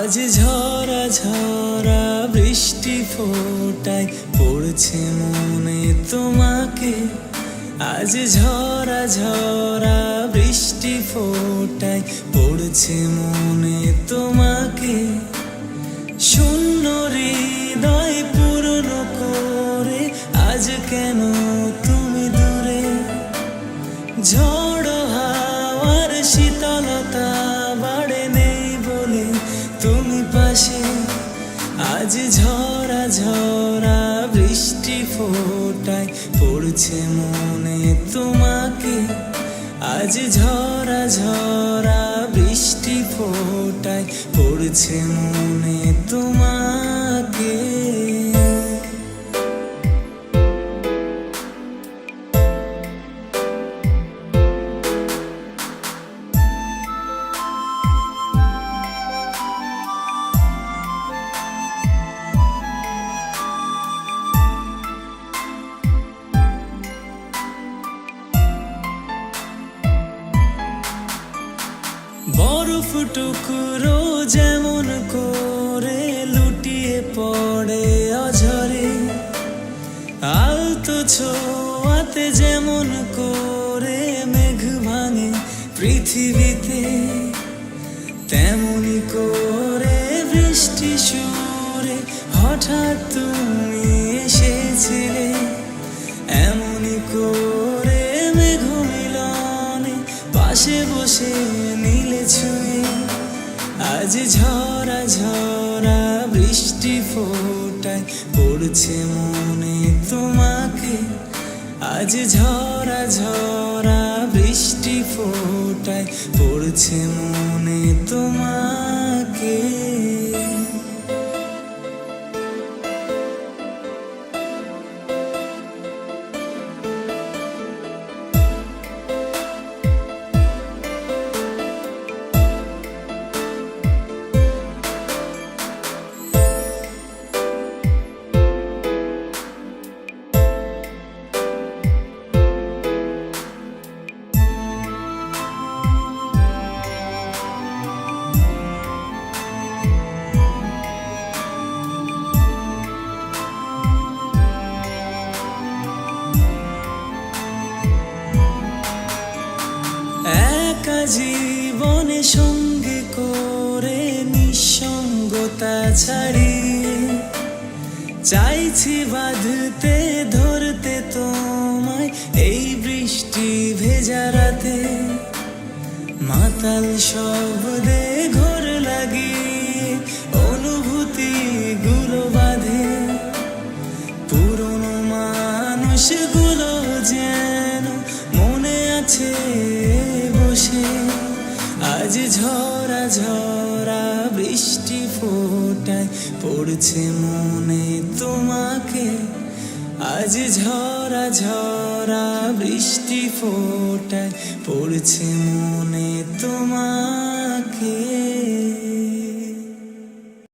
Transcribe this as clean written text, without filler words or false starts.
আজ ঝরা ঝরা বৃষ্টি ফোটায় পড়ছে মনে তোমাকে। আজ ঝরা ঝরা বৃষ্টি ফোটায় পড়ছে মনে তোমাকে। শূন্য হৃদয় পূর্ণ করে আজ কেন তুমি দূরে। ঝড় হাওয়ার শীতলতা বাড়ে নেই বলে তুমি পাশে। আজ ঝরা ঝরা বৃষ্টি ফোটায় পড়ছে মনে তোমাকে। আজ ঝরা ঝরা বৃষ্টি ফোটায় পড়ছে মনে তোমাকে। বরফ টুকরো যেমন করে লুটিয়ে পড়ে অঝরে, আলতো ছোঁয়াতে যেমন করে মেঘ ভাঙে পৃথিবীতে, তেমনি করে বৃষ্টি সুরে হঠাৎ তুমি এসেছিলে। এমনি করে মেঘ মিলনে পাশে বসে নীলে ছুঁয়ে। আজ ঝরা ঝরা বৃষ্টি ফোটায় পড়ছে মনে তোমাকে। আজ ঝরা ঝরা বৃষ্টি ফোটায় পড়ছে মনে তোমাকে। একা জীবনে সঙ্গে করে নিঃসঙ্গতা ছাড়িয়ে চাইছি বাঁধতে ধরতে তোমায় এই বৃষ্টি ভেজা রাতে। মাতাল শব্দে ঘোর লাগিয়ে অনুভূতি গুলো বাঁধে, পুরনো মানুষগুলো যেন মনে আছে বসে। আজ ঝরা ঝরা বৃষ্টি ফোটায় পড়ছে মনে তোমাকে। আজ ঝরা ঝরা বৃষ্টি ফোটায় পড়ছে মনে তোমাকে।